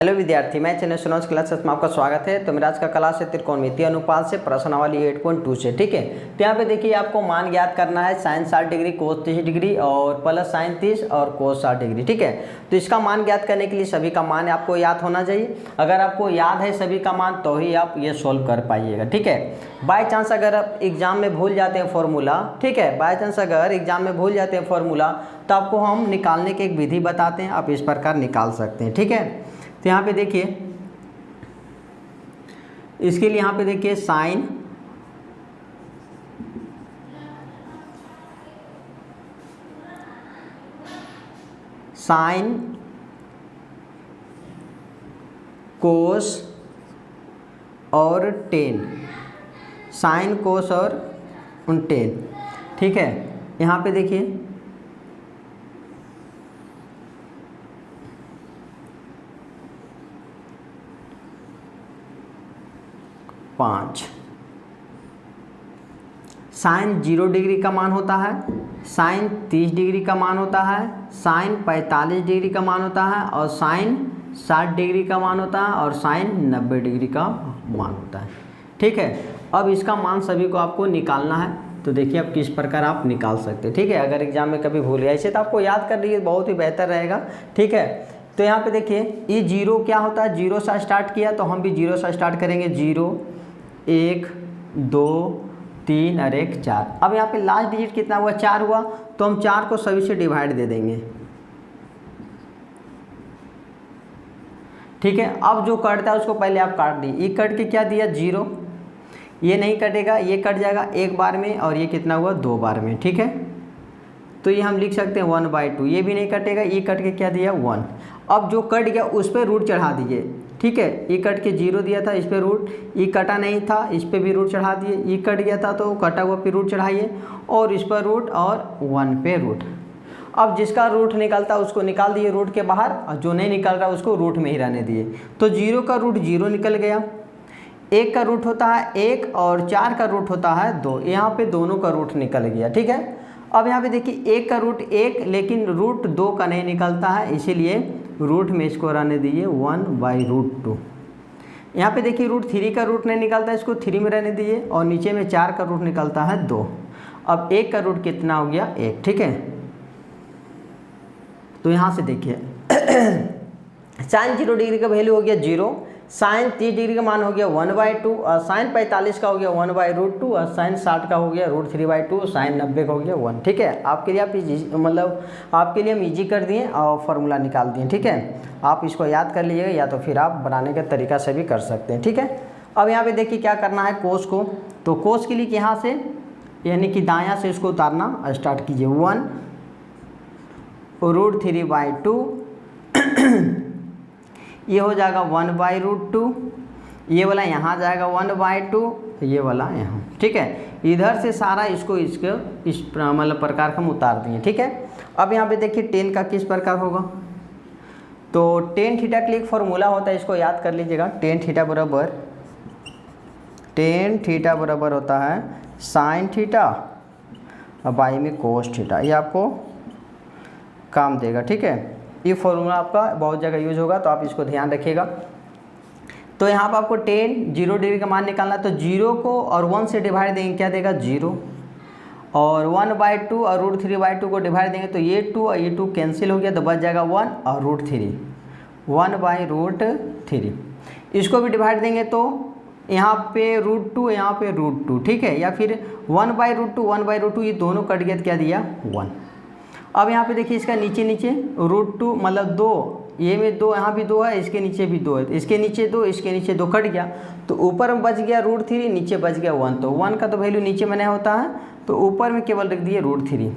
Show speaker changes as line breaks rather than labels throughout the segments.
Hello विद्यार्थी, मैं channel Sunoj classes में आपका स्वागत है। तो मेरा आज का क्लास है त्रिकोणमितीय अनुपात से प्रश्नावली 8.2 से। ठीक है, तो यहाँ पे देखिए आपको मान ज्ञात करना है साइन 60 डिग्री कोस 30 डिग्री और प्लस साइन 30 और कोस 60 डिग्री। ठीक है, तो इसका मान ज्ञात करने के लिए सभी का मान आपको याद होना चाहिए। अगर आपको याद है सभी का मान तो ही आप ये सोल्व कर पाइएगा। ठीक है, बाई चांस अगर आप एग्जाम में भूल जाते हैं फॉर्मूला, ठीक है, बाई चांस अगर एग्जाम में भूल जाते हैं फॉर्मूला तो आपको हम निकालने की एक विधि बताते हैं, आप इस प्रकार निकाल सकते हैं। ठीक है, तो यहाँ पे देखिए, इसके लिए यहाँ पे देखिए साइन कोस और टेन, साइन कोस और टेन। ठीक है, यहाँ पे देखिए पाँच, साइन 0 डिग्री का मान होता है, साइन 30 डिग्री का मान होता है, साइन 45 डिग्री का मान होता है और साइन 60 डिग्री का मान होता है और साइन 90 डिग्री का मान होता है। ठीक है, अब इसका मान सभी को आपको निकालना है। तो देखिए अब किस प्रकार आप निकाल सकते हैं। ठीक है, अगर एग्जाम में कभी भूल गया इसे तो आपको याद कर लीजिए, बहुत ही बेहतर रहेगा। ठीक है, तो यहाँ पे देखिए ये 0 क्या होता है, 0 से स्टार्ट किया तो हम भी 0 से स्टार्ट करेंगे। 0 1 2 3 और 1 4। अब यहाँ पे लास्ट डिजिट कितना हुआ, 4 हुआ, तो हम 4 को सभी से डिवाइड दे देंगे। ठीक है, अब जो कटता है उसको पहले आप काट दी। ये कट के क्या दिया 0, ये नहीं कटेगा, ये कट जाएगा एक बार में और ये कितना हुआ 2 बार में। ठीक है, तो ये हम लिख सकते हैं 1/2। ये भी नहीं कटेगा, ये कट के क्या दिया 1। अब जो कट गया उस पर रूट चढ़ा दीजिए। ठीक है, ये कट के 0 दिया था, इस पर रूट, ये कटा नहीं था, इस पर भी रूट चढ़ा दिए। ये कट गया था तो कटा हुआ पे रूट चढ़ाइए और इस पर रूट और 1 पे रूट। अब जिसका रूट निकलता है उसको निकाल दिए रूट के बाहर, और जो नहीं निकल रहा उसको रूट में ही रहने दिए। तो 0 का रूट 0 निकल गया, 1 का रूट होता है 1 और 4 का रूट होता है 2। यहाँ पे दोनों का रूट निकल गया। ठीक है, अब यहाँ पे देखिए 1 का रूट 1 लेकिन रूट 2 का नहीं निकलता है, इसीलिए रूट में इसको रहने दीजिए 1/√2। यहाँ पे देखिए रूट 3 का रूट नहीं निकलता है, इसको 3 में रहने दीजिए और नीचे में 4 का रूट निकलता है 2। अब 1 का रूट कितना हो गया 1। ठीक है, तो यहाँ से देखिए साइन 0 डिग्री का वैल्यू हो गया 0, साइन 30 डिग्री का मान हो गया 1/2 और साइन 45 का हो गया 1/√2 और साइन 60 का हो गया √3/2, साइन 90 का हो गया 1। ठीक है, आपके लिए आप मतलब आपके लिए हम ईजी कर दिए और फार्मूला निकाल दिए। ठीक है, आप इसको याद कर लीजिएगा या तो फिर आप बनाने के तरीका से भी कर सकते हैं। ठीक है, अब यहाँ पे देखिए क्या करना है कोस को। तो कोस के लिए यहाँ से यानी कि दायाँ से इसको उतारना स्टार्ट कीजिए। 1√3/2 ये हो जाएगा 1/√2, ये वाला यहाँ जाएगा 1/2, ये वाला यहाँ। ठीक है, इधर से सारा इसको इस मतलब प्रकार का हम उतार दिए। ठीक है, अब यहाँ पे देखिए टेन का किस प्रकार होगा। तो टेन थीटा के लिए एक फॉर्मूला होता है, इसको याद कर लीजिएगा। टेन थीटा बराबर होता है साइन थीटा और बाई में कोस थीटा। ये आपको काम देगा। ठीक है, ये फॉर्मूला आपका बहुत जगह यूज होगा तो आप इसको ध्यान रखिएगा। तो यहाँ पर आपको 0 डिग्री का मान निकालना है, तो 0 को और 1 से डिवाइड देंगे, क्या देगा 0 और 1/2 और √3/2 को डिवाइड देंगे तो ये 2 और ये 2 कैंसिल हो गया तो बच जाएगा 1 और √3, 1/√3। इसको भी डिवाइड देंगे तो यहाँ पे √2 यहाँ पे √2। ठीक है, या फिर 1/√2 ये दोनों कट गया तो क्या दिया 1। अब यहाँ पे देखिए इसका नीचे √2 मतलब 2, ये में 2, यहाँ भी 2 है, इसके नीचे भी 2 है, इसके नीचे 2, इसके नीचे 2 कट गया तो ऊपर में बच गया √3, नीचे बच गया 1। तो 1 का तो वैल्यू नीचे में नहीं होता है तो ऊपर में केवल रख दिए √3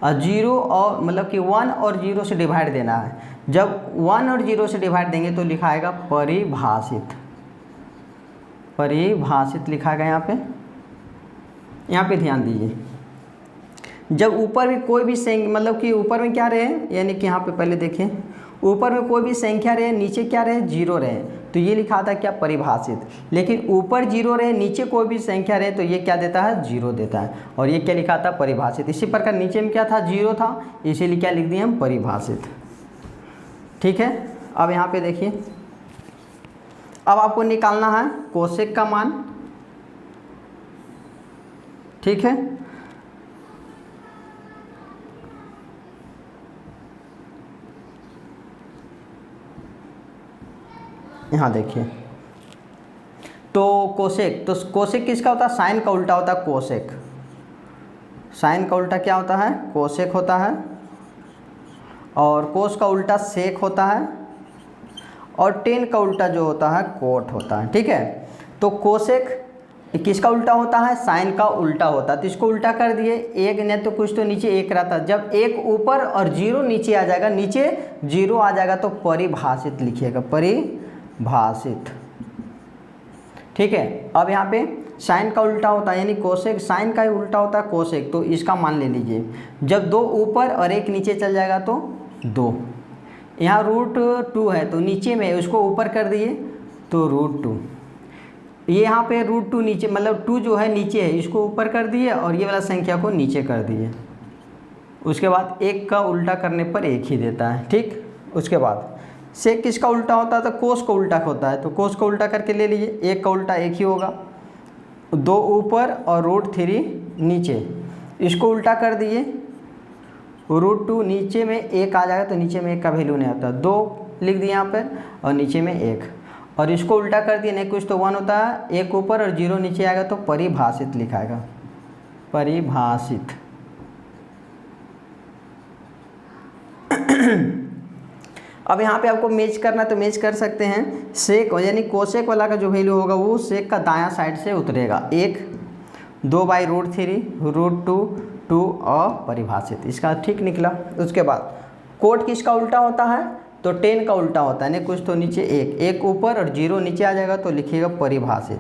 और 0 और मतलब कि 1 और 0 से डिवाइड देना है। जब 1 और 0 से डिवाइड देंगे तो लिखाएगा परिभाषित लिखाएगा। यहाँ पे ध्यान दीजिए, जब ऊपर में कोई भी संख्या मतलब कि ऊपर में क्या रहे, यानी कि यहाँ पे पहले देखें ऊपर में कोई भी संख्या रहे, नीचे क्या रहे 0 रहे, तो ये लिखा था क्या परिभाषित। लेकिन ऊपर 0 रहे, नीचे कोई भी संख्या रहे तो ये क्या देता है 0 देता है, और ये क्या लिखा था परिभाषित। इसी प्रकार नीचे में क्या था 0 था, इसीलिए क्या लिख दिए हम परिभाषित। ठीक है, अब यहाँ पे देखिए अब आपको निकालना है कोसेक का मान, ठीक है। यहाँ देखिए, तो कोसेक किसका होता है? साइन का उल्टा होता है कोसेक। साइन का उल्टा क्या होता है? कोसेक होता है। और कोस का उल्टा सेक होता है। और टेन का उल्टा जो होता है कोट होता है, ठीक है। तो कोसेक किसका उल्टा होता है? साइन का उल्टा होता है। तो इसको उल्टा कर दिए, एक ने तो कुछ तो नीचे एक रहता, जब एक ऊपर और जीरो नीचे आ जाएगा, नीचे जीरो आ जाएगा तो परिभाषित लिखिएगा, परिभाषित, ठीक है। अब यहाँ पे साइन का उल्टा होता है यानी कोसेक, साइन का ही उल्टा होता है कोसेक, तो इसका मान ले लीजिए। जब दो ऊपर और एक नीचे चल जाएगा तो दो। यहाँ √2 है तो नीचे में उसको ऊपर कर दिए तो √2। ये यहाँ पे √2 नीचे, मतलब 2 जो है नीचे है, इसको ऊपर कर दिए और ये वाला संख्या को नीचे कर दिए। उसके बाद एक का उल्टा करने पर एक ही देता है, ठीक। उसके बाद सेक किसका उल्टा होता है? तो कोस का उल्टा होता है, तो कोस को उल्टा करके ले लीजिए, एक का उल्टा एक ही होगा, 2 ऊपर और √3 नीचे, इसको उल्टा कर दिए, √2 नीचे में एक आ जाएगा तो नीचे में एक का वैल्यू नहीं आता, 2 लिख दिए यहाँ पर और नीचे में 1, और इसको उल्टा कर दिए, नहीं कुछ तो 1 होता है, एक ऊपर और 0 नीचे आएगा तो परिभाषित लिखाएगा, परिभाषित। अब यहाँ पे आपको मैच करना तो मैच कर सकते हैं, सेक यानी कोसेक वाला का जो वैल्यू होगा वो सेक का दायां साइड से उतरेगा, 1, 2/√3, √2, 2 और परिभाषित, इसका ठीक निकला। उसके बाद कोट किसका उल्टा होता है? तो 10 का उल्टा होता है, नहीं कुछ तो नीचे एक ऊपर और 0 नीचे आ जाएगा तो लिखिएगा परिभाषित,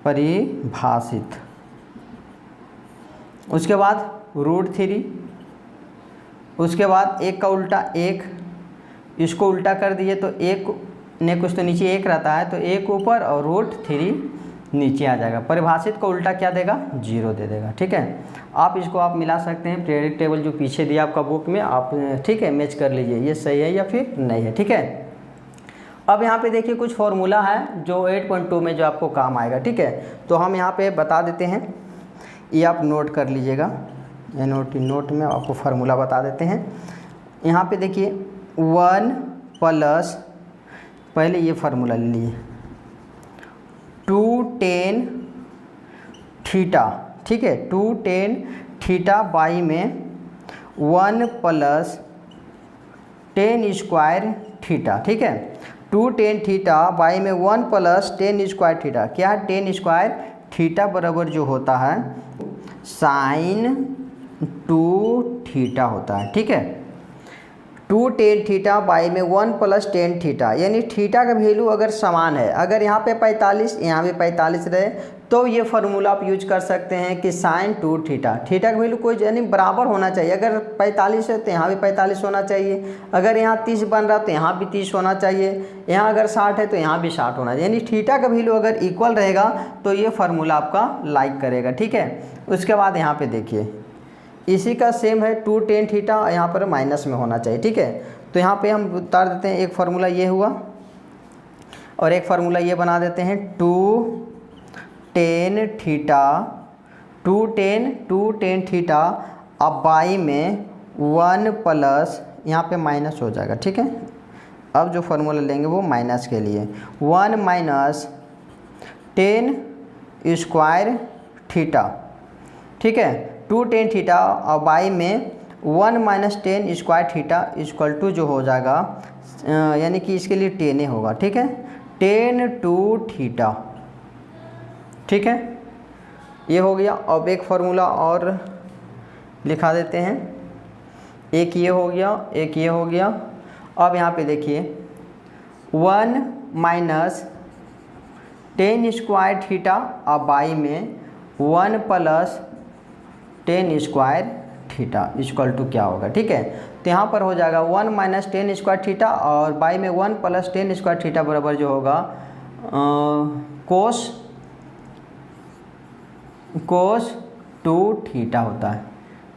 परिभाषित। उसके बाद √3, उसके बाद एक का उल्टा एक, इसको उल्टा कर दिए तो एक ने कुछ तो नीचे एक रहता है तो एक ऊपर और √3 नीचे आ जाएगा, परिभाषित को उल्टा क्या देगा? 0 दे देगा, ठीक है। आप इसको आप मिला सकते हैं, पीरियडिक टेबल जो पीछे दिया आपका बुक में, आप ठीक है मैच कर लीजिए, ये सही है या फिर नहीं है, ठीक है। अब यहाँ पे देखिए कुछ फॉर्मूला है जो 8.2 में जो आपको काम आएगा, ठीक है। तो हम यहाँ पे बता देते हैं, ये आप नोट कर लीजिएगा, नोट में आपको फार्मूला बता देते हैं। यहाँ पे देखिए 1 प्लस, पहले ये फार्मूला ले लिए, 2tan थीटा, ठीक है, 2tan थीटा बाई में 1 प्लस tan स्क्वायर थीटा, ठीक है। 2tan थीटा बाई में 1 प्लस tan स्क्वायर थीटा, क्या है? tan स्क्वायर थीटा बराबर जो होता है sin 2 थीटा होता है, ठीक है। 2tan थीटा बाई में 1 प्लस tan थीटा, यानी थीटा का वैल्यू अगर समान है, अगर यहाँ पे 45 यहाँ भी 45 रहे तो ये फार्मूला आप यूज कर सकते हैं कि sin 2 थीटा, थीटा का वैल्यू कोई यानी बराबर होना चाहिए, अगर 45 है तो यहाँ भी 45 होना चाहिए, अगर यहाँ 30 बन रहा है तो यहाँ भी 30 होना चाहिए, यहाँ अगर 60 है तो यहाँ भी 60 होना चाहिए, यानी थीटा का वैल्यू अगर इक्वल रहेगा तो ये फार्मूला आपका लाइक करेगा, ठीक है। उसके बाद यहाँ पे देखिए इसी का सेम है 2tan थीटा, यहाँ पर माइनस में होना चाहिए, ठीक है। तो यहाँ पे हम उतार देते हैं, एक फार्मूला ये हुआ और एक फार्मूला ये बना देते हैं 2tan थीटा, 2tan थीटा अब बाई में 1 प्लस, यहाँ पे माइनस हो जाएगा, ठीक है। अब जो फार्मूला लेंगे वो माइनस के लिए, 1 माइनस tan स्क्वायर थीटा, ठीक है, 2tan थीटा और बाई में 1 minus tan square theta equal to जो हो जाएगा, यानी कि इसके लिए tan होगा, ठीक है, tan 2 थीटा, ठीक है। ये हो गया। अब एक फार्मूला और लिखा देते हैं, एक ये हो गया, एक ये हो गया। अब यहाँ पे देखिए 1 माइनस tan स्क्वायर थीटा और बाई में 1 plus tan square theta equal to क्या होगा, ठीक है। तो यहाँ पर हो जाएगा 1 माइनस tan स्क्वायर थीटा और बाई में 1 प्लस tan स्क्वायर थीटा बराबर जो होगा कोस 2 थीटा होता है,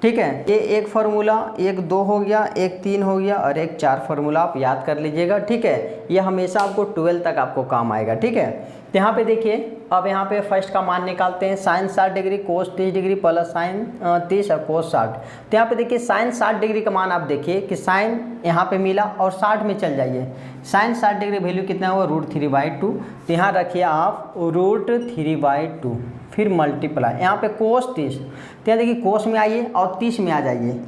ठीक है। ये एक फार्मूला, एक 2 हो गया, एक 3 हो गया और एक 4 फार्मूला आप याद कर लीजिएगा, ठीक है। ये हमेशा आपको 12 तक आपको काम आएगा, ठीक है। तो यहाँ पे देखिए, अब यहाँ पे फर्स्ट का मान निकालते हैं, sine 60 degree cos 30 degree plus sine 30 और कोस 60। तो यहाँ पे देखिए साइन 60 डिग्री का मान आप देखिए कि साइन यहाँ पे मिला और 60 में चल जाइए, साइन 60 डिग्री वैल्यू कितना हुआ √3/2। तो यहाँ रखिए आप √3/2, फिर मल्टीप्लाई यहाँ पे कोस 30। तो यहाँ देखिए कोस में आइए और 30 में आ जाइए,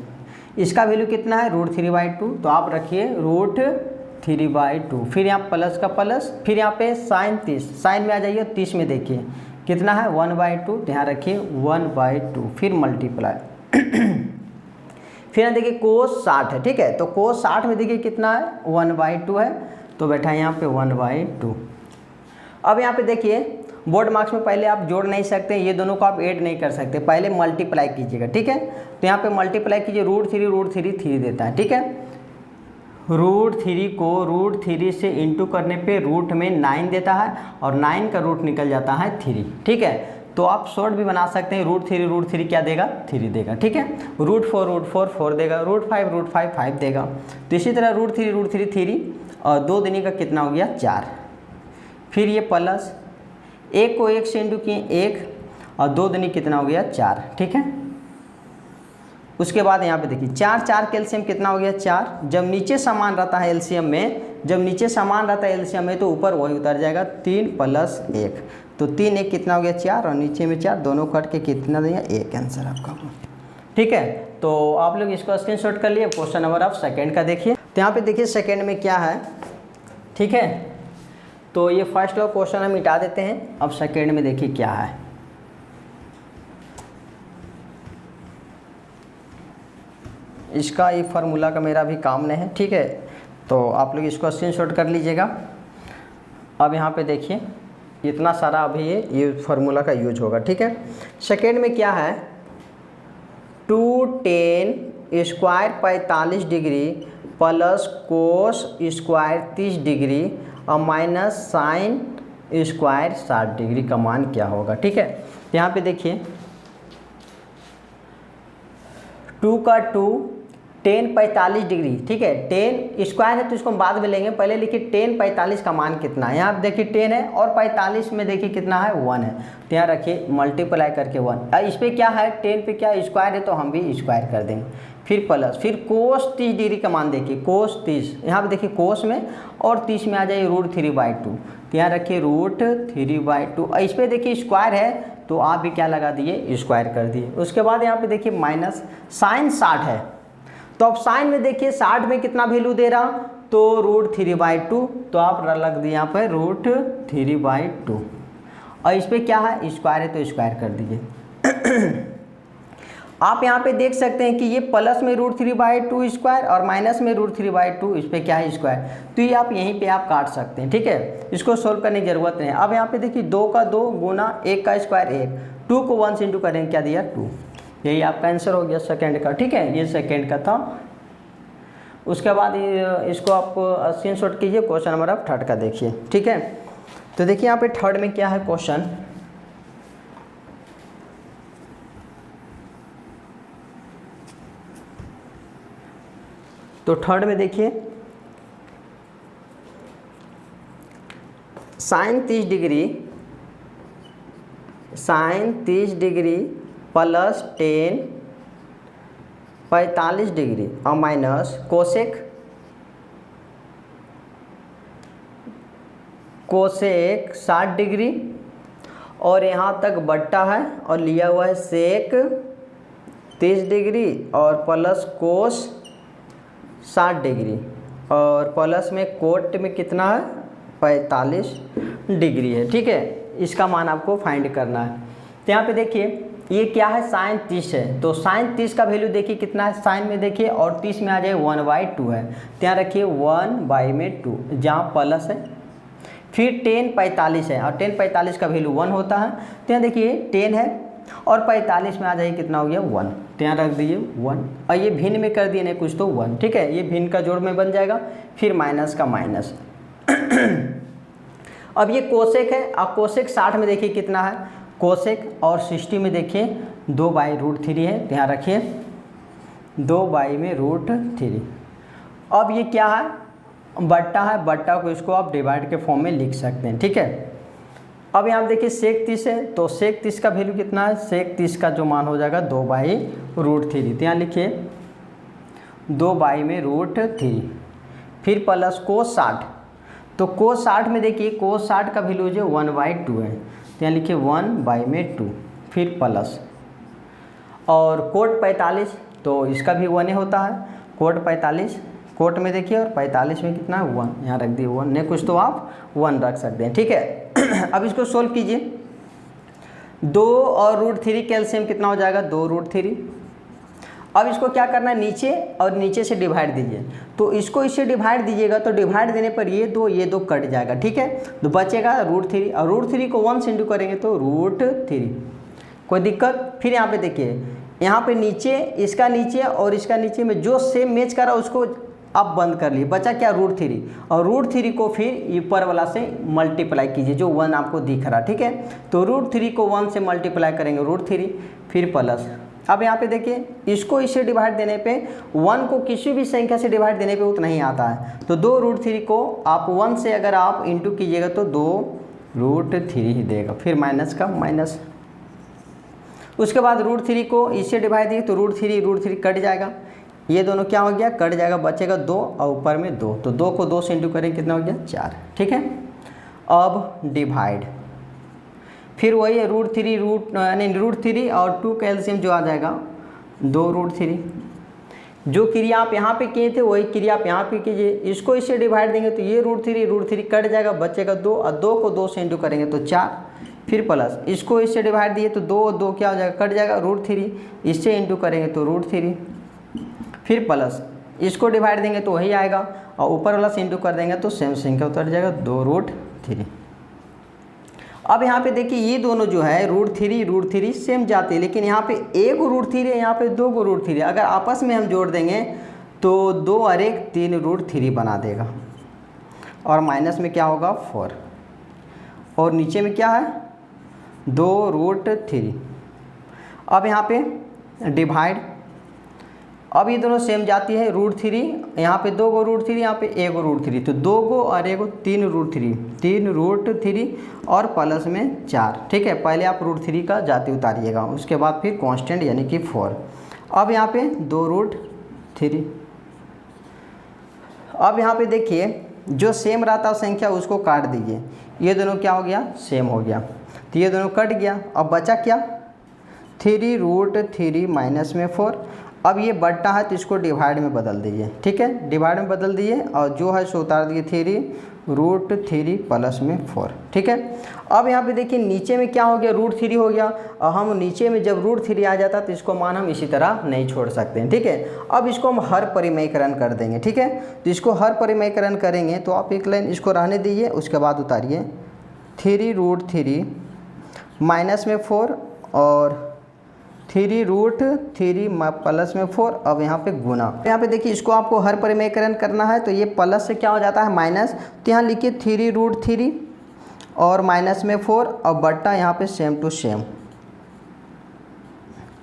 इसका वैल्यू कितना है √3/2, तो आप रखिए √3/2, फिर यहाँ प्लस का प्लस, फिर यहाँ पे साइन 30, साइन में आ जाइए 30 में देखिए कितना है 1/2, तो यहाँ रखिए 1/2, फिर मल्टीप्लाई फिर यहाँ देखिए कोस 60 है, ठीक है। तो कोस 60 में देखिए कितना है 1/2 है, तो बैठा यहाँ पे 1/2। अब यहाँ पे देखिए बोर्ड मार्क्स में पहले आप जोड़ नहीं सकते, ये दोनों को आप ऐड नहीं कर सकते, पहले मल्टीप्लाई कीजिएगा, ठीक है। तो यहाँ पे मल्टीप्लाई कीजिए, √3 3 देता है, ठीक है। √3 को √3 से इंटू करने पे रूट में 9 देता है और 9 का रूट निकल जाता है 3, ठीक है। तो आप शॉर्ट भी बना सकते हैं, √3 क्या देगा 3 देगा, ठीक है। √4 4 देगा, √5 5 देगा। तो इसी तरह √3 3 और 2 देने का कितना हो गया 4, फिर ये प्लस 1 को 1 से इंटू किए 1 और 2 देने कितना हो गया 4, ठीक है। उसके बाद यहाँ पे देखिए 4 कैल्शियम कितना हो गया 4, जब नीचे समान रहता है एलसीएम में, जब नीचे समान रहता है एलसीएम में तो ऊपर वही उतर जाएगा 3 + 1, तो 3 1 कितना हो गया 4 और नीचे में 4, दोनों कट के कितना देगा 1 आंसर आपका, ठीक है। तो आप लोग इसको स्क्रीनशॉट कर लिए। क्वेश्चन नंबर आप सेकेंड का देखिए, तो यहाँ पे देखिए सेकेंड में क्या है, ठीक है। तो ये फर्स्ट वाला क्वेश्चन हम मिटा देते हैं, अब सेकेंड में देखिए क्या है। इसका ये फार्मूला का मेरा भी काम नहीं है, ठीक है, तो आप लोग इसको स्क्रीनशॉट कर लीजिएगा। अब यहाँ पे देखिए इतना सारा अभी ये फार्मूला का यूज होगा, ठीक है। सेकेंड में क्या है 2tan square 45 degree plus cos square 30 degree और माइनस साइन स्क्वायर 60 डिग्री का मान क्या होगा, ठीक है। यहाँ पे देखिए 2 का 2 tan 45 डिग्री, ठीक है। tan स्क्वायर है तो इसको हम बाद में लेंगे, पहले लिखिए tan 45 का मान कितना है। यहाँ पे देखिए 10 है और 45 में देखिए कितना है 1 है, तो यहाँ रखिए मल्टीप्लाई करके 1। इस पर क्या है 10 पे क्या स्क्वायर है तो हम भी स्क्वायर कर देंगे, फिर प्लस, फिर कोस 30 डिग्री का मान देखिए कोस 30, यहाँ पे देखिए कोस में और 30 में आ जाइए √3/2, तो यहाँ रखिए √3/2। इस पर देखिए स्क्वायर है तो आप भी क्या लगा दिए स्क्वायर कर दिए। उसके बाद यहाँ पे देखिए माइनस साइन 60 है, तो अब साइन में देखिए 60 में कितना वैल्यू दे रहा तो √3/2, तो आप लग दिए यहाँ पर √3/2 और इस पर क्या है स्क्वायर है तो स्क्वायर कर दीजिए। आप यहाँ पे देख सकते हैं कि ये प्लस में √3/2 स्क्वायर और माइनस में √3/2, इस पर क्या है स्क्वायर, तो ये आप यहीं पे आप काट सकते हैं, ठीक है। इसको सोल्व करने की जरूरत नहीं है। अब यहाँ पे देखिए 2 का 2 गुना 1 का स्क्वायर 1, 2 को 1 से इंटू करेंगे क्या दिया 2, यही आपका आंसर हो गया सेकेंड का, ठीक है। ये सेकेंड का था। उसके बाद इसको आप स्क्रीनशॉट कीजिए। क्वेश्चन नंबर आप थर्ड का देखिए, ठीक है। तो देखिए यहाँ पे थर्ड में क्या है क्वेश्चन, तो थर्ड में देखिए sine 30 degree plus tan 45 degree और माइनस कोसेक 60 डिग्री और यहाँ तक बट्टा है और लिया हुआ है सेक 30 डिग्री और प्लस कोस 60 डिग्री और प्लस में कोट में कितना है 45 डिग्री है, ठीक है। इसका मान आपको फाइंड करना है। तो यहाँ पे देखिए ये क्या है साइन 30 है, तो साइन 30 का वैल्यू देखिए कितना है, साइन में देखिए और 30 में आ जाए 1/2 है, तो यहाँ रखिए 1/2 जहाँ प्लस है, फिर tan 45 है और tan 45 का वैल्यू 1 होता है, तो यहाँ देखिए 10 है और 45 में आ जाइए कितना हो गया 1, तो यहाँ रख दीजिए 1 और ये भिन्न में कर दिए नहीं कुछ तो 1, ठीक है। ये भिन्न का जोड़ में बन जाएगा, फिर माइनस का माइनस। अब ये कोसेक है और कोसेक 60 में देखिए कितना है, कोसेक और 60 में देखिए 2/√3 है, तो यहाँ रखिए 2 में √3। अब ये क्या है बट्टा है, बट्टा को इसको आप डिवाइड के फॉर्म में लिख सकते हैं, ठीक है। अब यहाँ देखिए सेक 30 है, तो सेक 30 का वैल्यू कितना है, सेक 30 का जो मान हो जाएगा 2/√3। तो यहाँ लिखिए 2/√3, फिर प्लस कोस 60, तो कोस 60 में देखिए कोस 60 का वैल्यू जो 1/2 है, तो यहाँ लिखिए 1/2, फिर प्लस, और कोट 45, तो इसका भी 1 होता है, कोट 45, कोट में देखिए, और 45 में कितना है 1, यहाँ रख दिए 1, नहीं कुछ तो आप 1 रख सकते हैं, ठीक है। अब इसको सोल्व कीजिए, 2 और √3 कैल्शियम कितना हो जाएगा 2√3। अब इसको क्या करना है, नीचे और नीचे से डिवाइड दीजिए, तो इसको इससे डिवाइड दीजिएगा, तो डिवाइड देने पर ये दो कट जाएगा, ठीक है। तो बचेगा √3, और √3 को 1 से इंटू करेंगे तो √3, कोई दिक्कत। फिर यहाँ पे देखिए, यहाँ पे नीचे, इसका नीचे और इसका नीचे में जो सेम मैच करा उसको आप बंद कर लिए, बचा क्या √3, और √3 को फिर ऊपर वाला से मल्टीप्लाई कीजिए जो 1 आपको दिख रहा, ठीक है। तो √3 को 1 से मल्टीप्लाई करेंगे √3, फिर प्लस। अब यहाँ पे देखिए, इसको इससे डिवाइड देने पे 1 को किसी भी संख्या से डिवाइड देने पे उतना ही आता है, तो 2√3 को आप 1 से अगर आप इंटू कीजिएगा तो 2√3 ही देगा, फिर माइनस का माइनस। उसके बाद √3 को इससे डिवाइड दिए तो √3 कट जाएगा, ये दोनों क्या हो गया, कट जाएगा, बचेगा 2 और ऊपर में 2, तो 2 को 2 से इंटू करेंगे कितना हो गया 4, ठीक है। अब डिवाइड, फिर वही है √3 और 2 कैल्शियम जो आ जाएगा 2√3। जो क्रिया आप यहाँ पे किए थे वही क्रिया आप यहाँ पे कीजिए, इसको इससे डिवाइड देंगे तो ये √3 कट जाएगा, बचेगा 2, और 2 को 2 से इंटू करेंगे तो 4, फिर प्लस, इसको इससे डिवाइड दिए तो 2 क्या हो जाएगा, कट जाएगा, √3 इससे इंटू करेंगे तो √3, फिर प्लस, इसको डिवाइड देंगे तो वही आएगा, और ऊपर वाला से इंटू कर देंगे तो सेम संख्या उतर जाएगा 2√3। अब यहाँ पे देखिए ये दोनों जो है √3 सेम जाते हैं, लेकिन यहाँ पे एक √3 है, यहाँ पे 2 √3 है, अगर आपस में हम जोड़ देंगे तो 2 और 1 3√3 बना देगा, और माइनस में क्या होगा 4, और नीचे में क्या है 2√3। अब यहाँ पे डिवाइड, अब ये दोनों सेम जाती है, √3 यहाँ पे 2 √3, यहाँ पे 1 √3, तो 2 और 1 3√3 और प्लस में 4, ठीक है। पहले आप √3 का जाति उतारिएगा, उसके बाद फिर कांस्टेंट यानी कि 4। अब यहाँ पे 2√3। अब यहाँ पे देखिए जो सेम रहता संख्या उसको काट दीजिए, ये दोनों क्या हो गया, सेम हो गया, तो ये दोनों कट गया, अब बचा क्या 3√3 माइनस में 4। अब ये बट्टा है तो इसको डिवाइड में बदल दीजिए, ठीक है, डिवाइड में बदल दिए, और जो है सो उतार दिए 3√3 प्लस में 4, ठीक है। अब यहाँ पे देखिए नीचे में क्या हो गया, √3 हो गया, और हम नीचे में जब √3 आ जाता तो इसको मान हम इसी तरह नहीं छोड़ सकते हैं, ठीक है। अब इसको हम हर परिमयकरण कर देंगे, ठीक है। तो इसको हर परिमयकरण करेंगे तो आप एक लाइन इसको रहने दीजिए, उसके बाद उतारिए 3√3 माइनस में 4 और 3√3 प्लस में 4। अब यहाँ पे गुना, यहाँ पे देखिए इसको आपको हर परिमयकरण करना है, तो ये प्लस से क्या हो जाता है माइनस, तो यहाँ लिखिए 3√3 और माइनस में 4 और बट्टा यहाँ पे सेम टू सेम,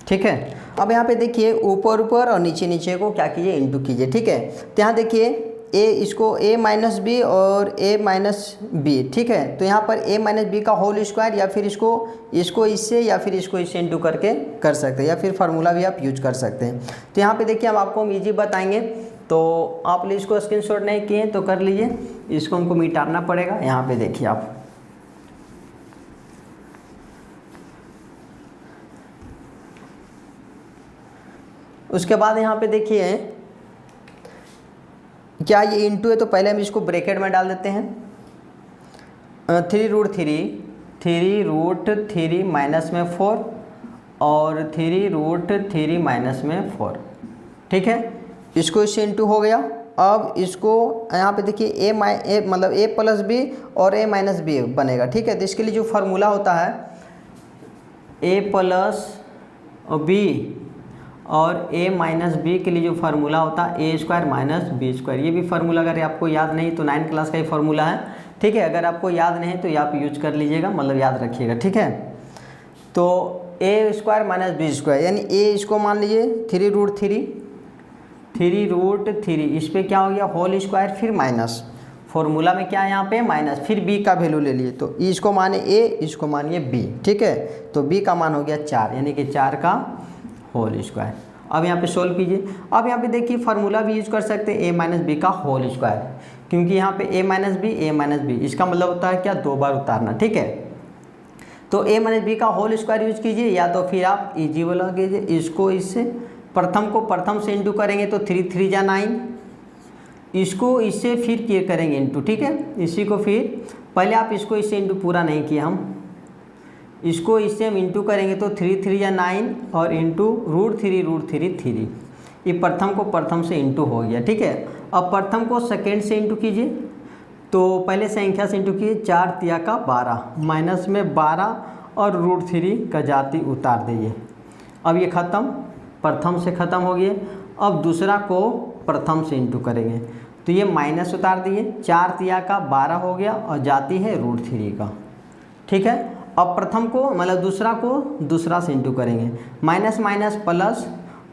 ठीक है। अब यहाँ पे देखिए ऊपर ऊपर और नीचे नीचे को क्या कीजिए, इंटू कीजिए, ठीक है। तो यहाँ देखिए इसको a माइनस बी और a माइनस बी, ठीक है। तो यहाँ पर a माइनस बी का होल स्क्वायर, या फिर इसको इससे या फिर इसको इससे इंटू करके कर सकते हैं, या फिर फार्मूला भी आप यूज कर सकते हैं। तो यहाँ पे देखिए हम आपको ईजी बताएंगे, तो आप इसको स्क्रीनशॉट नहीं किए तो कर लीजिए, इसको हमको मिटाना पड़ेगा। यहाँ पे देखिए आप उसके बाद यहाँ पे देखिए क्या ये इंटू है, तो पहले हम इसको ब्रैकेट में डाल देते हैं, 3√3 माइनस में 4 और 3√3 माइनस में 4, ठीक है। इसको इससे इंटू हो गया। अब इसको यहाँ पे देखिए मतलब a प्लस बी और a माइनस बी बनेगा, ठीक है। तो इसके लिए जो फार्मूला होता है a प्लस बी और a माइनस बी के लिए जो फार्मूला होता है a square minus b square, ये भी फार्मूला अगर आपको याद नहीं तो 9th क्लास का ही फार्मूला है, ठीक है। अगर आपको याद नहीं तो ये आप यूज कर लीजिएगा, मतलब याद रखिएगा, ठीक है। तो a square minus b square यानी a इसको मान लीजिए 3√3 3√3, इस पर क्या हो गया होल स्क्वायर, फिर माइनस, फॉर्मूला में क्या है यहाँ पे माइनस, फिर b का वैल्यू ले लिए तो इसको माने a, इसको मानिए b, ठीक है। तो b का मान हो गया 4, यानी कि 4 का होल स्क्वायर। अब यहाँ पे सोल्व कीजिए। अब यहाँ पे देखिए फार्मूला भी यूज कर सकते हैं a माइनस बी का होल स्क्वायर, क्योंकि यहाँ पे a माइनस बी, इसका मतलब होता है क्या, 2 बार उतारना, ठीक है। तो a माइनस बी का होल स्क्वायर यूज कीजिए, या तो फिर आप इजी वाला कीजिए, इसको इससे प्रथम को प्रथम से इंटू करेंगे तो 3 3 जा 9, इसको इससे फिर किए करेंगे इंटू, ठीक है। इसी को फिर पहले आप इसको इससे इंटू पूरा नहीं किए, हम इसको इससे हम इंटू करेंगे तो 3 3 या 9 और इंटू √3 ये प्रथम को प्रथम से इंटू हो गया, ठीक है। अब प्रथम को सेकेंड से इंटू कीजिए, तो पहले संख्या से इंटू कीजिए, 4 तिया का 12, माइनस में 12 और √3 का जाति उतार दीजिए। अब ये ख़त्म, प्रथम से ख़त्म हो गया। अब दूसरा को प्रथम से इंटू करेंगे तो ये माइनस उतार दिए, 4 तिया का 12 हो गया और जाती है √3 का, ठीक है। अब प्रथम को मतलब दूसरा को दूसरा से इंटू करेंगे, माइनस माइनस प्लस,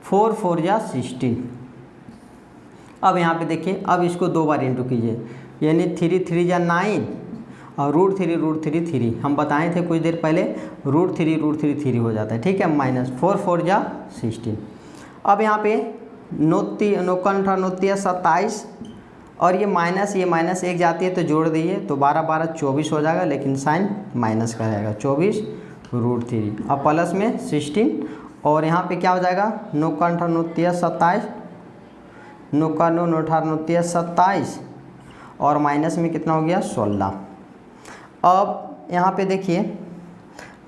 4 4 जा 16। अब यहाँ पे देखिए, अब इसको 2 बार इंटू कीजिए, यानी 3 3 जा 9 और √3 3, हम बताए थे कुछ देर पहले √3 3 हो जाता है, ठीक है। माइनस 4 4 जा 16। अब यहाँ पे 27 और ये माइनस 1 जाती है तो जोड़ दीजिए, तो 12 12 24 हो जाएगा, लेकिन साइन माइनस का रहेगा, 24 √3। अब प्लस में 16 और यहाँ पे क्या हो जाएगा, 27 और माइनस में कितना हो गया 16। अब यहाँ पे देखिए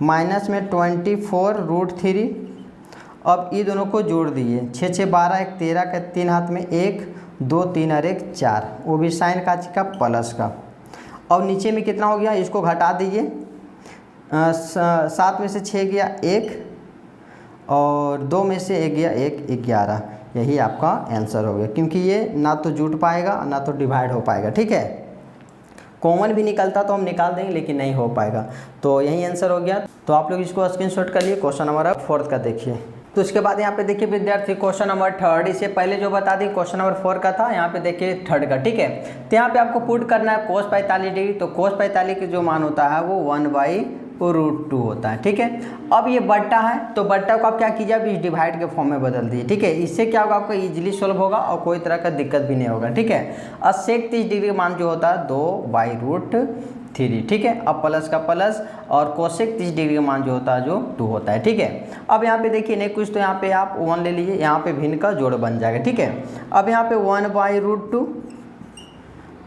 माइनस में 24 √3, अब ये दोनों को जोड़ दीजिए, 6 6 12 1 13 का 3 हाथ में 1 2 3 और 1 4, वो भी साइन का प्लस का। और नीचे में कितना हो गया, इसको घटा दीजिए, 7 में से 6 गया 1 और 2 में से 1 गया 1 11, यही आपका आंसर हो गया, क्योंकि ये ना तो जुट पाएगा ना तो डिवाइड हो पाएगा, ठीक है। कॉमन भी निकलता तो हम निकाल देंगे, लेकिन नहीं हो पाएगा, तो यही आंसर हो गया। तो आप लोग इसको स्क्रीनशॉट कर लिए। क्वेश्चन नंबर 4 का देखिए। तो उसके बाद यहाँ पे देखिए विद्यार्थी क्वेश्चन नंबर 3, इससे पहले जो बता दी क्वेश्चन नंबर 4 का था, यहाँ पे देखिए 3 का, ठीक है। तो यहाँ पे आपको पुट करना है cos 45 डिग्री, तो cos 45 का जो मान होता है वो 1/√2 होता है, ठीक है। अब ये बट्टा है, तो बट्टा को आप क्या कीजिए, अब इस डिवाइड के फॉर्म में बदल दीजिए, ठीक है। इससे क्या होगा, आपको इजीली सोल्व होगा और कोई तरह का दिक्कत भी नहीं होगा, ठीक है। और sec 30 डिग्री का मान जो होता है 2/√3, ठीक है। अब प्लस का प्लस और कोसेक 30 डिग्री का मान जो होता है जो 2 होता है, ठीक है। अब यहाँ पे देखिए नहीं कुछ, तो यहाँ पे आप 1 ले लीजिए, यहाँ पे भिन्न का जोड़ बन जाएगा, ठीक है। अब यहाँ पे 1/√2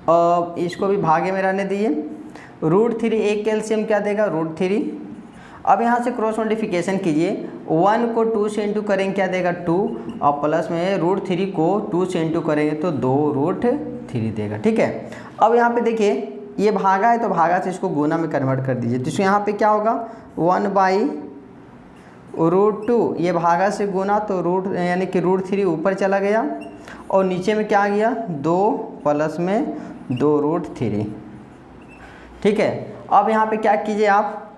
और इसको भी भागे में रहने दीजिए, √3 एक कैल्शियम क्या देगा √3। अब यहाँ से क्रॉस मल्टीप्लिकेशन कीजिए, 1 को 2 से इंटू करेंगे क्या देगा 2 और प्लस में √3 को 2 से इंटू करेंगे तो 2√3 देगा, ठीक है। अब यहाँ पे देखिए ये भागा है तो भागा से इसको गुना में कन्वर्ट कर दीजिए, तो यहाँ पे क्या होगा 1/√2, ये भागा से गुना तो यानी कि √3 ऊपर चला गया और नीचे में क्या आ गया 2 प्लस में 2√3, ठीक है। अब यहाँ पे क्या कीजिए, आप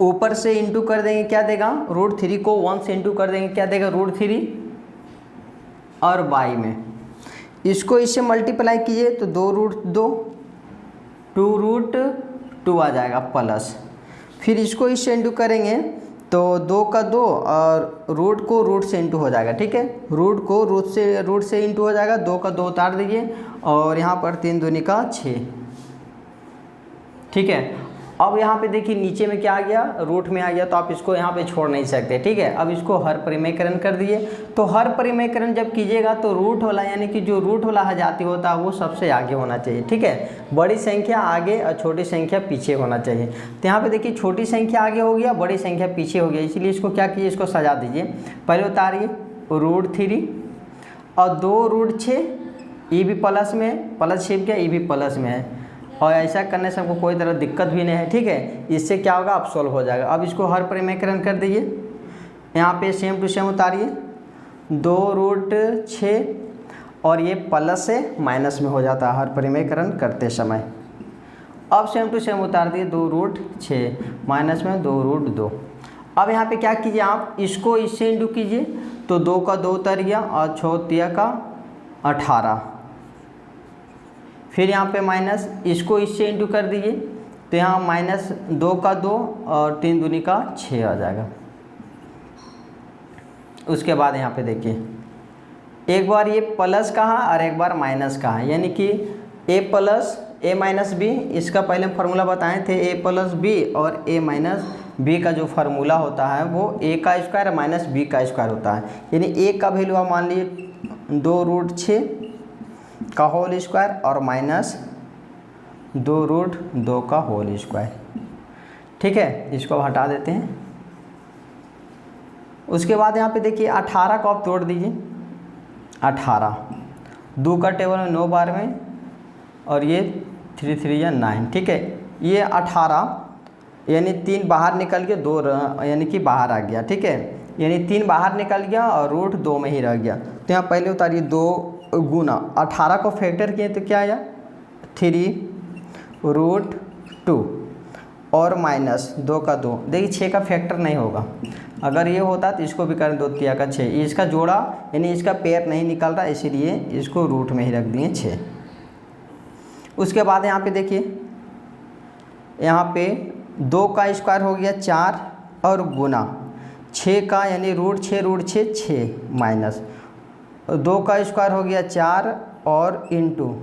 ऊपर से इंटू कर देंगे क्या देगा √3 को 1 से इंटू कर देंगे क्या देगा √3 और बाई में इसको इससे मल्टीप्लाई कीजिए तो 2√2 आ जाएगा प्लस, फिर इसको इससे इंटू करेंगे तो 2 का 2 और रूट को रूट से इंटू हो जाएगा, ठीक है। रूट को रूट से इंटू हो जाएगा, 2 का 2 उतार दीजिए और यहाँ पर 3 दूनी का 6, ठीक है। अब यहाँ पे देखिए नीचे में क्या आ गया रूट में आ गया, तो आप इसको यहाँ पे छोड़ नहीं सकते, ठीक है। अब इसको हर परिमेयकरण कर दिए, तो हर परिमेयकरण जब कीजिएगा तो रूट वाला यानी कि जो रूट वाला जाति होता है वो सबसे आगे होना चाहिए, ठीक है। बड़ी संख्या आगे और छोटी संख्या पीछे होना चाहिए। तो यहाँ पे देखिए छोटी संख्या आगे हो गया, बड़ी संख्या पीछे हो गया, इसलिए इसको क्या कीजिए, इसको सजा दीजिए। पहले उतारिए √3 और 2√6, ये भी प्लस में प्लस छिप गया, ये भी प्लस में है, और ऐसा करने से हमको कोई तरह दिक्कत भी नहीं है, ठीक है। इससे क्या होगा, आप सॉल्व हो जाएगा। अब इसको हर परिमेयकरण कर दीजिए, यहाँ पे सेम टू सेम उतारिए 2√6 और ये प्लस से माइनस में हो जाता है हर परिमेयकरण करते समय। अब सेम टू सेम उतार दिए 2√6 माइनस में 2√2। अब यहाँ पे क्या कीजिए, आप इसको इससे इंटू कीजिए तो 2 का 2 उतर गया और 6 का 18। फिर यहाँ पे माइनस, इसको इससे इंटू कर दीजिए तो यहाँ -2 का 2 और 3 दूनी का 6 आ जाएगा। उसके बाद यहाँ पे देखिए एक बार ये प्लस का है और एक बार माइनस का है, यानी कि a plus a minus b, इसका पहले हम फार्मूला बताए थे a प्लस बी, और a माइनस बी का जो फार्मूला होता है वो a का स्क्वायर माइनस b का स्क्वायर होता है। यानी a का वैल्यू आप मान लीजिए 2√6 का होल स्क्वायर और माइनस 2√2 का होल स्क्वायर। ठीक है, इसको हटा देते हैं। उसके बाद यहाँ पे देखिए 18 को आप तोड़ दीजिए। 18 2 का टेबल में 9 बार में, और ये 3 3 या 9। ठीक है, ये 18 यानी 3 बाहर निकल गया, 2 यानी कि बाहर आ गया। ठीक है, यानी 3 बाहर निकल गया और √2 में ही रह गया। तो यहाँ पहले उतारिए 2 गुना 18 को फैक्टर किए तो क्या आया 3√2 और माइनस 2 का 2। देखिए 6 का फैक्टर नहीं होगा, अगर ये होता तो इसको भी करें 2 3 का 6, इसका जोड़ा यानी इसका पेयर नहीं निकल रहा, इसीलिए इसको रूट में ही रख दिए 6। उसके बाद यहाँ पे देखिए, यहाँ पे 2 का स्क्वायर हो गया 4 और गुना 6 का यानी √6 6 माइनस 2 का स्क्वायर हो गया 4 और इंटू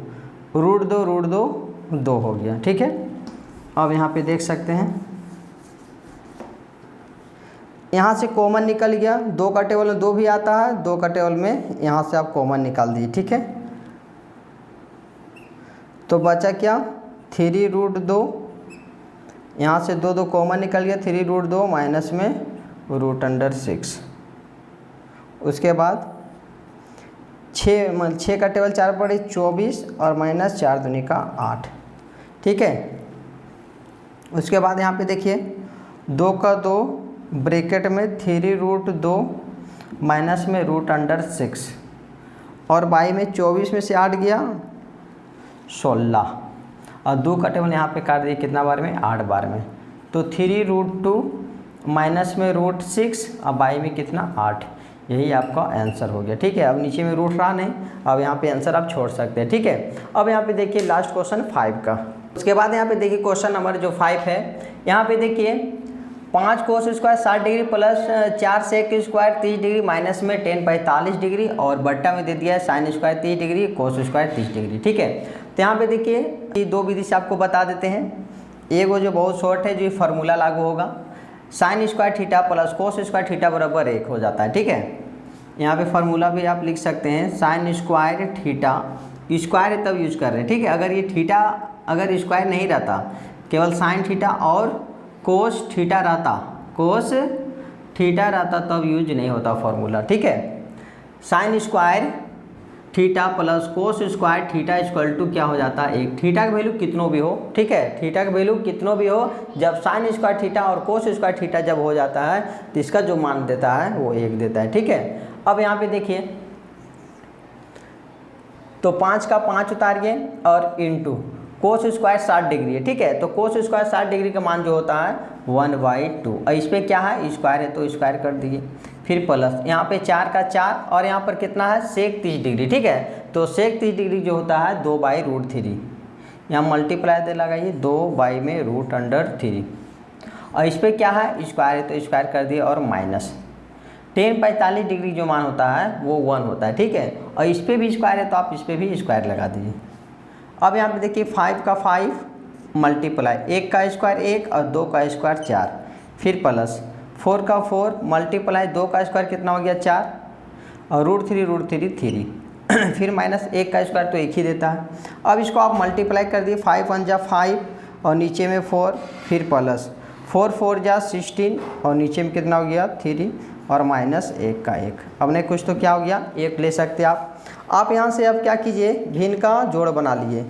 √2 2 हो गया। ठीक है, अब यहाँ पे देख सकते हैं यहाँ से कॉमन निकल गया, 2 का टेबल में 2 भी आता है, 2 का टेबल में यहाँ से आप कॉमन निकाल दीजिए। ठीक है, तो बचा क्या 3√2, यहाँ से 2 2 कॉमन निकल गया 3√2 माइनस में √6। उसके बाद 6 का टेबल 4 पड़े 24 और माइनस 4 दूनी का 8। ठीक है, उसके बाद यहाँ पे देखिए 2 का 2 ब्रैकेट में 3√2 माइनस में √6 और बाई में 24 में से 8 गया 16 और 2 का टेबल यहाँ पे काट दिए कितना बार में 8 बार में, तो 3√2 माइनस में √6 और बाई में कितना 8। यही आपका आंसर हो गया। ठीक है, अब नीचे में रूट रहा नहीं, अब यहाँ पे आंसर आप छोड़ सकते हैं। ठीक है, अब यहाँ पे देखिए लास्ट क्वेश्चन 5 का। उसके बाद यहाँ पे देखिए क्वेश्चन नंबर जो 5 है, यहाँ पे देखिए 5 cos square 60 degree plus 4 sec square 30 degree minus में 10 45 डिग्री और बट्टा में दे दिया है sine square 30 degree cos square 30 degree. ठीक है, तो यहाँ पे देखिए ये 2 विधि से आपको बता देते हैं। एक वो जो बहुत शॉर्ट है, जो फार्मूला लागू होगा, sign square theta plus cos square theta बराबर 1 हो जाता है। ठीक है, यहाँ पे फार्मूला भी आप लिख सकते हैं, साइन स्क्वायर थीटा, स्क्वायर है तब यूज कर रहे हैं। ठीक है, अगर ये थीटा अगर स्क्वायर नहीं रहता, केवल साइन थीटा और कोस थीटा रहता तब यूज नहीं होता फार्मूला। ठीक है, sine square theta plus cos square theta equal to क्या हो जाता है 1। थीटा का वैल्यू कितनों भी हो, ठीक है, थीटा का वैल्यू कितनों भी हो, जब साइन स्क्वायर थीटा और कोस स्क्वायर थीटा जब हो जाता है तो इसका जो मान देता है वो 1 देता है। ठीक है, अब यहाँ पे देखिए तो 5 का 5 उतारिए और इंटू कोस स्क्वायर 60 डिग्री है। ठीक है, तो कोस स्क्वायर 60 डिग्री का मान जो होता है 1/2 और इस पर क्या है स्क्वायर है तो स्क्वायर कर दीजिए, फिर प्लस यहाँ पे 4 का 4 और यहाँ पर कितना है सेक 30 डिग्री। ठीक है, तो सेक 30 डिग्री जो होता है 2/√3, यहाँ मल्टीप्लाई दे लगाइए 2 में √3 और इस पर क्या है स्क्वायर है तो स्क्वायर कर दिए और माइनस 10 45 डिग्री जो मान होता है वो 1 होता है। ठीक है, और इस पर भी स्क्वायर है तो आप इस पर भी स्क्वायर लगा दीजिए। अब यहाँ पे देखिए 5 का 5 मल्टीप्लाई 1 का स्क्वायर 1 और 2 का स्क्वायर 4, फिर प्लस 4 का 4 मल्टीप्लाई 2 का स्क्वायर कितना हो गया 4 और √3 3 फिर माइनस 1 का स्क्वायर तो 1 ही देता है। अब इसको आप मल्टीप्लाई कर दिए 5 1 जा 5 और नीचे में 4 फिर प्लस 4 4 जा 16 और नीचे में कितना हो गया 3 और माइनस 1 का 1। अब नहीं कुछ तो क्या हो गया 1 ले सकते आप यहाँ से अब क्या कीजिए भिन्न का जोड़ बना लिए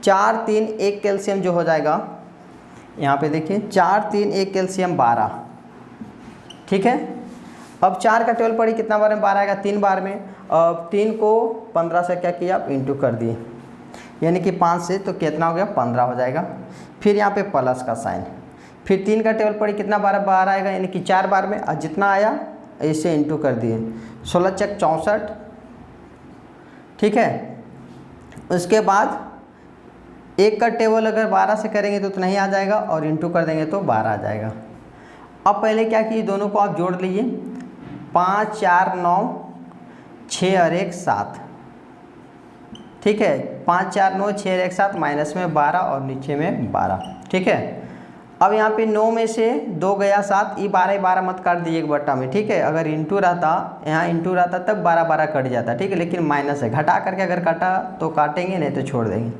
4 3 1 कैल्शियम जो हो जाएगा, यहाँ पे देखिए 4 3 1 कैल्शियम 12। ठीक है, अब 4 का टेबल पड़ी कितना बार में 12 आएगा 3 बार में, अब 3 को 15 से क्या किया आप इंटू कर दिए, यानी कि 5 से तो कितना हो गया 15 हो जाएगा। फिर यहाँ पे प्लस का साइन, फिर 3 का टेबल पड़ी कितना बार 12 आएगा, यानी कि 4 बार में, और जितना आया इसे इंटू कर दिए 16 चक 64, ठीक है। उसके बाद एक का टेबल अगर 12 से करेंगे तो नहीं आ जाएगा, और इंटू कर देंगे तो 12 आ जाएगा। अब पहले क्या किए, दोनों को आप जोड़ लीजिए, 5 4 9 6 और 1 7, ठीक है। 5 4 9 6 और 1 7, माइनस में 12 और नीचे में 12, ठीक है। अब यहाँ पे 9 में से 2 गया 7, ये 12 मत काट दीजिए एक बट्टा में, ठीक है। अगर इंटू रहता, यहाँ इंटू रहता तब 12 कट जाता, ठीक है, लेकिन माइनस है, घटा करके अगर काटा तो काटेंगे, नहीं तो छोड़ देंगे।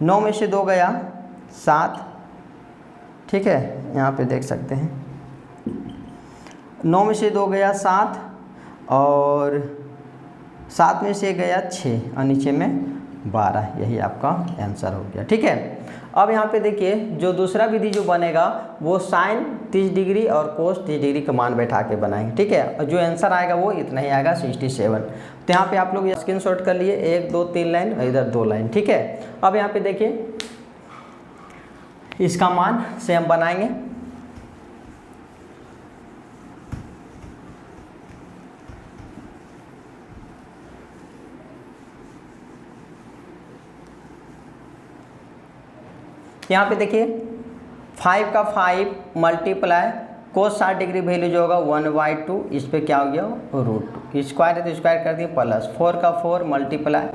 9 में से 2 गया 7, ठीक है, यहाँ पे देख सकते हैं 9 में से 2 गया 7 और 7 में से गया 6 और नीचे में 12, यही आपका आंसर हो गया, ठीक है। अब यहाँ पे देखिए जो दूसरा विधि जो बनेगा वो साइन 30 डिग्री और कोस 30 डिग्री का मान बैठा के बनाएंगे, ठीक है। और जो आंसर आएगा वो इतना ही आएगा 67। तो यहाँ पे आप लोग स्क्रीनशॉट कर लिए, 1 2 3 लाइन और इधर 2 लाइन, ठीक है। अब यहाँ पे देखिए इसका मान से हम बनाएंगे। यहाँ पे देखिए 5 का 5 मल्टीप्लाई कोस 60 डिग्री वैल्यू जो होगा 1/2, इस पे क्या हो गया √2, स्क्वायर है तो स्क्वायर कर दिए, प्लस 4 का 4 मल्टीप्लाई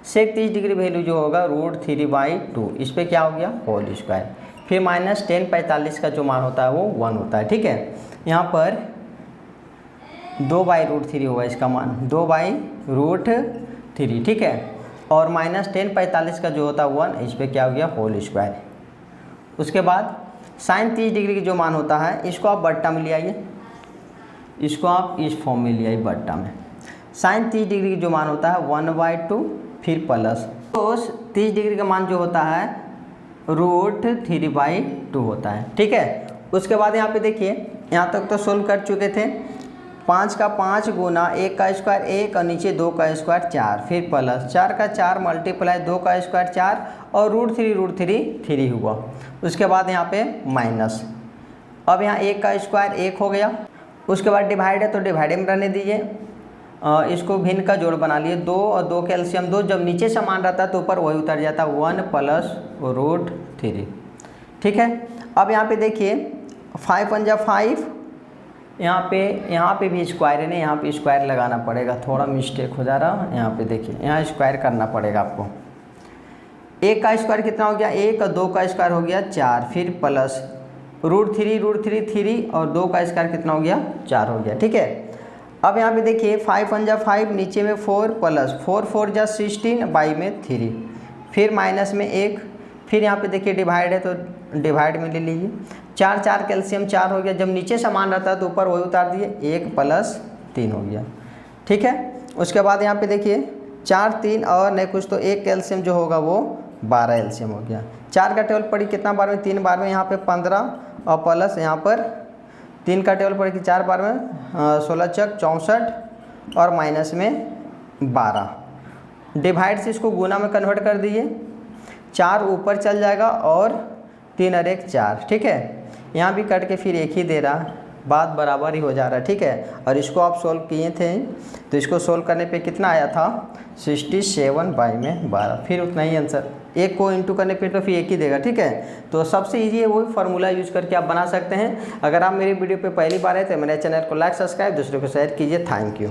सेक 30 डिग्री वैल्यू जो होगा √3/2, इस पे क्या हो गया होल स्क्वायर, फिर माइनस 10 45 का जो मान होता है वो 1 होता है, ठीक है। यहाँ पर 2/√3 होगा इसका मान, 2/√3, ठीक है। और माइनस 10 45 का जो होता है 1, इस पर क्या हो गया होल स्क्वायर। उसके बाद साइन 30 डिग्री की जो मान होता है इसको आप बट्टा में ले आइए, इसको आप इस फॉर्म में ले आइए बट्टा में। साइन 30 डिग्री की जो मान होता है 1/2 फिर प्लस कोस 30 डिग्री का मान जो होता है √3/2 होता है, ठीक है। उसके बाद यहाँ पे देखिए यहाँ तक तो सोल्व कर चुके थे। 5 का 5 गुना 1 का स्क्वायर 1 और नीचे 2 का स्क्वायर 4, फिर प्लस 4 का 4 मल्टीप्लाई 2 का स्क्वायर 4 और √3 हुआ। उसके बाद यहाँ पे माइनस, अब यहाँ 1 का स्क्वायर 1 हो गया। उसके बाद डिवाइड है तो डिवाइड में रहने दीजिए, इसको भिन्न का जोड़ बना लिए, 2 और 2 के एलसीएम 2, जब नीचे समान रहता है तो ऊपर वही उतर जाता है 1 + √3, ठीक है। अब यहाँ पे देखिए 5 × 5, यहाँ पे भी स्क्वायर है ना, यहाँ पे स्क्वायर लगाना पड़ेगा, थोड़ा मिस्टेक हो जा रहा है। यहाँ पे देखिए यहाँ स्क्वायर करना पड़ेगा आपको। 1 का स्क्वायर कितना हो गया 1 और 2 का स्क्वायर हो गया 4, फिर प्लस √3 और 2 का स्क्वायर कितना हो गया 4 हो गया, ठीक है। अब यहाँ पे देखिए 5 × 5 नीचे में 4 प्लस 4 4 × 16 बाई में 3, फिर माइनस में 1, फिर यहाँ पे देखिए डिवाइड है तो डिवाइड में ले लीजिए, 4 4 कैल्शियम 4 हो गया, जब नीचे समान रहता है तो ऊपर वही उतार दिए, 1 + 3 हो गया, ठीक है। उसके बाद यहाँ पे देखिए 4 3 और नहीं कुछ तो 1 कैल्शियम जो होगा वो 12 एलसीएम हो गया। 4 का टेबल पड़ी कितना बार में 3 बार में, यहाँ पे 15 और प्लस यहाँ पर 3 का टेबल पड़ी 4 बार में 16 चक 64 और माइनस में 12, डिवाइड से इसको गुना में कन्वर्ट कर दीजिए, 4 ऊपर चल जाएगा और 3 और 1 4, ठीक है। यहाँ भी कट के फिर 1 ही दे रहा, बात बराबर ही हो जा रहा है, ठीक है। और इसको आप सोल्व किए थे तो इसको सोल्व करने पे कितना आया था 67/12, फिर उतना ही आंसर। 1 को इंटू करने पे तो फिर 1 ही देगा, ठीक है। तो सबसे इजी है वही फार्मूला यूज करके आप बना सकते हैं। अगर आप मेरी वीडियो पे पहली बार है तो मेरे चैनल को लाइक सब्सक्राइब दूसरों को शेयर कीजिए। Thank you.